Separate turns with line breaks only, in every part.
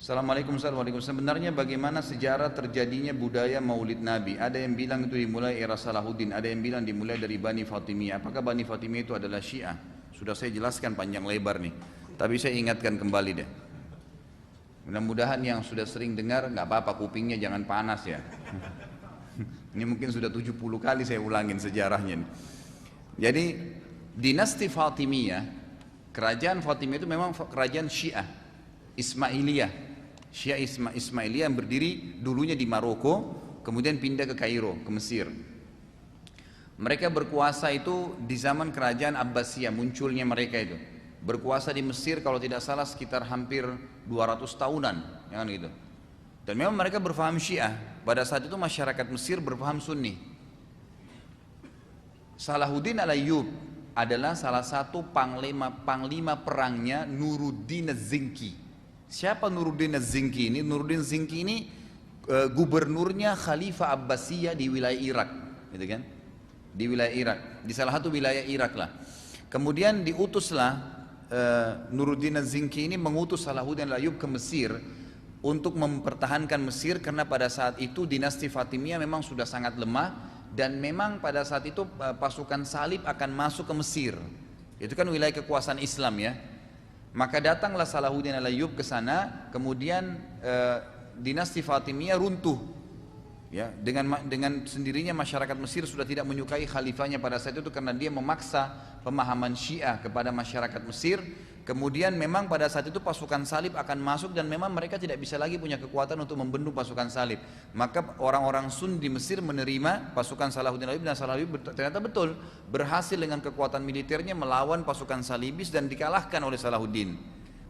Assalamualaikum warahmatullahi wabarakatuh. Sebenarnya bagaimana sejarah terjadinya budaya Maulid Nabi? Ada yang bilang itu dimulai era Salahuddin, ada yang bilang dimulai dari Bani Fatimiyah. Apakah Bani Fatimiyah itu adalah Syiah? Sudah saya jelaskan panjang lebar nih, tapi saya ingatkan kembali deh. Mudah-mudahan yang sudah sering dengar nggak apa-apa, kupingnya jangan panas ya. Ini mungkin sudah 70 kali saya ulangin sejarahnya nih. Jadi dinasti Fatimiyah, kerajaan Fatimiyah itu memang kerajaan Syiah Ismailiyah. Syiah Ismailiyah yang berdiri dulunya di Maroko, kemudian pindah ke Kairo, ke Mesir. Mereka berkuasa itu di zaman kerajaan Abbasiyah, munculnya mereka itu. Berkuasa di Mesir kalau tidak salah sekitar hampir 200 tahunan, jangan gitu. Dan memang mereka berfaham Syiah. Pada saat itu masyarakat Mesir berfaham Sunni. Salahuddin al-Ayyub adalah salah satu panglima perangnya Nuruddin Az-Zinki. Siapa Nuruddin Az-Zinki ini? Nuruddin Az-Zinki ini gubernurnya Khalifah Abbasiyah di wilayah Irak, gitu kan? Di wilayah Irak, di salah satu wilayah Irak lah. Kemudian diutuslah Nuruddin Az-Zinki ini mengutus Salahuddin al-Ayyub ke Mesir untuk mempertahankan Mesir, karena pada saat itu dinasti Fatimiyah memang sudah sangat lemah dan memang pada saat itu pasukan salib akan masuk ke Mesir. Itu kan wilayah kekuasaan Islam ya. Maka datanglah Salahuddin al-Ayyub ke sana, kemudian dinasti Fatimiyah runtuh. Ya, dengan sendirinya masyarakat Mesir sudah tidak menyukai khalifahnya pada saat itu karena dia memaksa pemahaman Syiah kepada masyarakat Mesir. Kemudian memang pada saat itu pasukan salib akan masuk dan memang mereka tidak bisa lagi punya kekuatan untuk membendung pasukan salib. Maka orang-orang Sunni di Mesir menerima pasukan Salahuddin al-Ayyub, dan Salahuddin ternyata betul berhasil dengan kekuatan militernya melawan pasukan salibis dan dikalahkan oleh Salahuddin.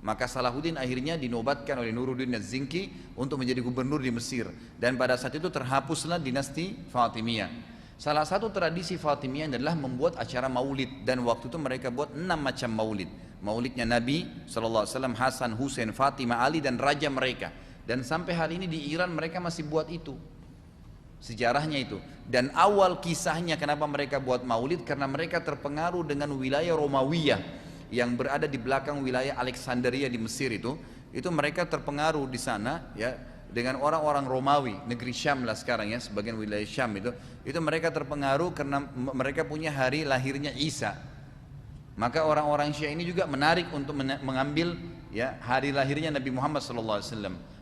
Maka Salahuddin akhirnya dinobatkan oleh Nuruddin Az-Zinki untuk menjadi gubernur di Mesir, dan pada saat itu terhapuslah dinasti Fatimiyah. Salah satu tradisi Fatimiyah adalah membuat acara maulid, dan waktu itu mereka buat 6 macam maulid. Maulidnya Nabi SAW, Hasan, Husain, Fatimah, Ali dan raja mereka. Dan sampai hari ini di Iran mereka masih buat itu. Sejarahnya itu. Dan awal kisahnya kenapa mereka buat maulid, karena mereka terpengaruh dengan wilayah Romawiya yang berada di belakang wilayah Alexandria di Mesir itu mereka terpengaruh di sana ya dengan orang-orang Romawi, negeri Syam lah sekarang ya, sebagian wilayah Syam itu mereka terpengaruh karena mereka punya hari lahirnya Isa. Maka orang-orang Syiah ini juga menarik untuk mengambil ya hari lahirnya Nabi Muhammad SAW.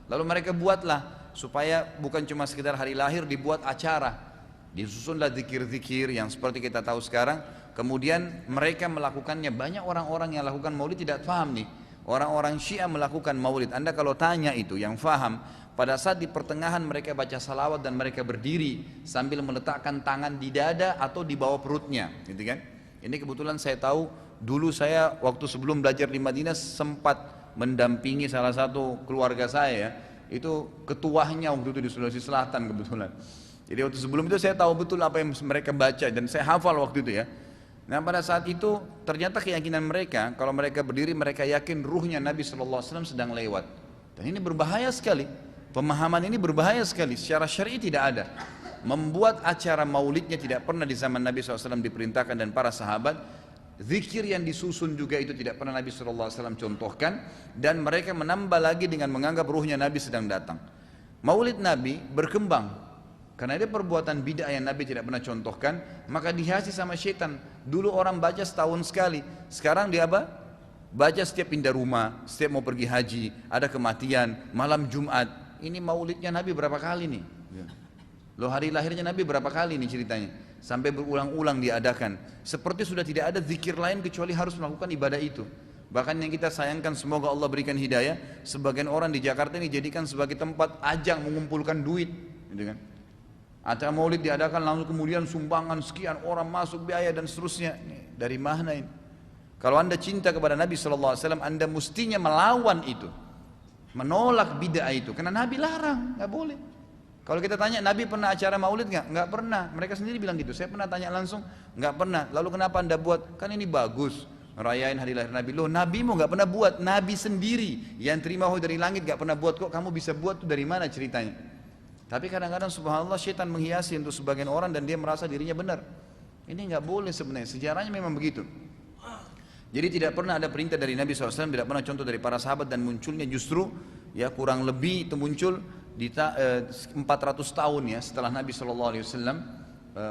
Lalu mereka buatlah supaya bukan cuma sekedar hari lahir, dibuat acara, disusunlah zikir-zikir yang seperti kita tahu sekarang. Kemudian mereka melakukannya, banyak orang-orang yang lakukan maulid tidak paham nih. Orang-orang Syiah melakukan maulid, Anda kalau tanya itu yang faham, pada saat di pertengahan mereka baca salawat dan mereka berdiri sambil meletakkan tangan di dada atau di bawah perutnya, gitu kan? Ini kebetulan saya tahu, dulu saya waktu sebelum belajar di Madinah sempat mendampingi salah satu keluarga saya, itu ketuanya waktu itu di Sulawesi Selatan kebetulan. Jadi waktu sebelum itu saya tahu betul apa yang mereka baca dan saya hafal waktu itu ya. Nah pada saat itu ternyata keyakinan mereka, kalau mereka berdiri mereka yakin ruhnya Nabi SAW sedang lewat. Dan ini berbahaya sekali, pemahaman ini berbahaya sekali, secara syar'i tidak ada. Membuat acara maulidnya tidak pernah di zaman Nabi SAW diperintahkan dan para sahabat. Zikir yang disusun juga itu tidak pernah Nabi SAW contohkan. Dan mereka menambah lagi dengan menganggap ruhnya Nabi sedang datang. Maulid Nabi berkembang karena ada perbuatan bid'ah yang Nabi tidak pernah contohkan, maka dihiasi sama syaitan. Dulu orang baca setahun sekali, sekarang dia apa? Baca setiap pindah rumah, setiap mau pergi haji, ada kematian, malam Jumat. Ini maulidnya Nabi berapa kali nih? Loh, hari lahirnya Nabi berapa kali nih ceritanya? Sampai berulang-ulang diadakan. Seperti sudah tidak ada zikir lain kecuali harus melakukan ibadah itu. Bahkan yang kita sayangkan, semoga Allah berikan hidayah, sebagian orang di Jakarta ini jadikan sebagai tempat ajang mengumpulkan duit, gitu kan? Acara maulid diadakan langsung kemudian sumbangan sekian orang masuk biaya dan seterusnya. Ini dari mana ini? Kalau Anda cinta kepada Nabi SAW, Anda mestinya melawan itu, menolak bid'ah itu, karena Nabi larang, nggak boleh. Kalau kita tanya Nabi pernah acara maulid nggak? Nggak pernah. Mereka sendiri bilang gitu. Saya pernah tanya langsung, nggak pernah. Lalu kenapa Anda buat? Kan ini bagus, rayain hari lahir Nabi. Loh, Nabi mau nggak pernah buat? Nabi sendiri yang terima wahyu dari langit nggak pernah buat, kok kamu bisa buat? Tuh dari mana ceritanya? Tapi kadang-kadang subhanallah syaitan menghiasi untuk sebagian orang dan dia merasa dirinya benar. Ini nggak boleh sebenarnya, sejarahnya memang begitu. Jadi tidak pernah ada perintah dari Nabi SAW, tidak pernah contoh dari para sahabat, dan munculnya justru ya kurang lebih itu muncul di 400 tahun ya setelah Nabi SAW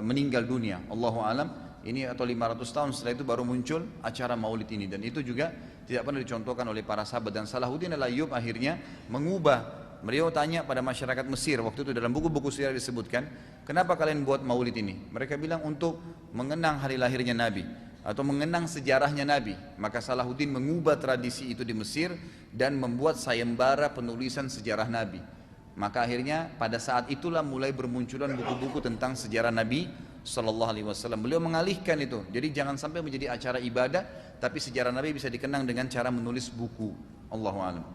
meninggal dunia, Allahu alam. Ini atau 500 tahun setelah itu baru muncul acara maulid ini, dan itu juga tidak pernah dicontohkan oleh para sahabat. Dan Salahuddin Al-Ayyub akhirnya mengubah. Beliau tanya pada masyarakat Mesir waktu itu, dalam buku-buku sejarah disebutkan, kenapa kalian buat maulid ini? Mereka bilang untuk mengenang hari lahirnya Nabi atau mengenang sejarahnya Nabi. Maka Salahuddin mengubah tradisi itu di Mesir dan membuat sayembara penulisan sejarah Nabi. Maka akhirnya pada saat itulah mulai bermunculan buku-buku tentang sejarah Nabi Sallallahu Alaihi Wasallam. Beliau mengalihkan itu. Jadi jangan sampai menjadi acara ibadah, tapi sejarah Nabi bisa dikenang dengan cara menulis buku. Allahu a'lam.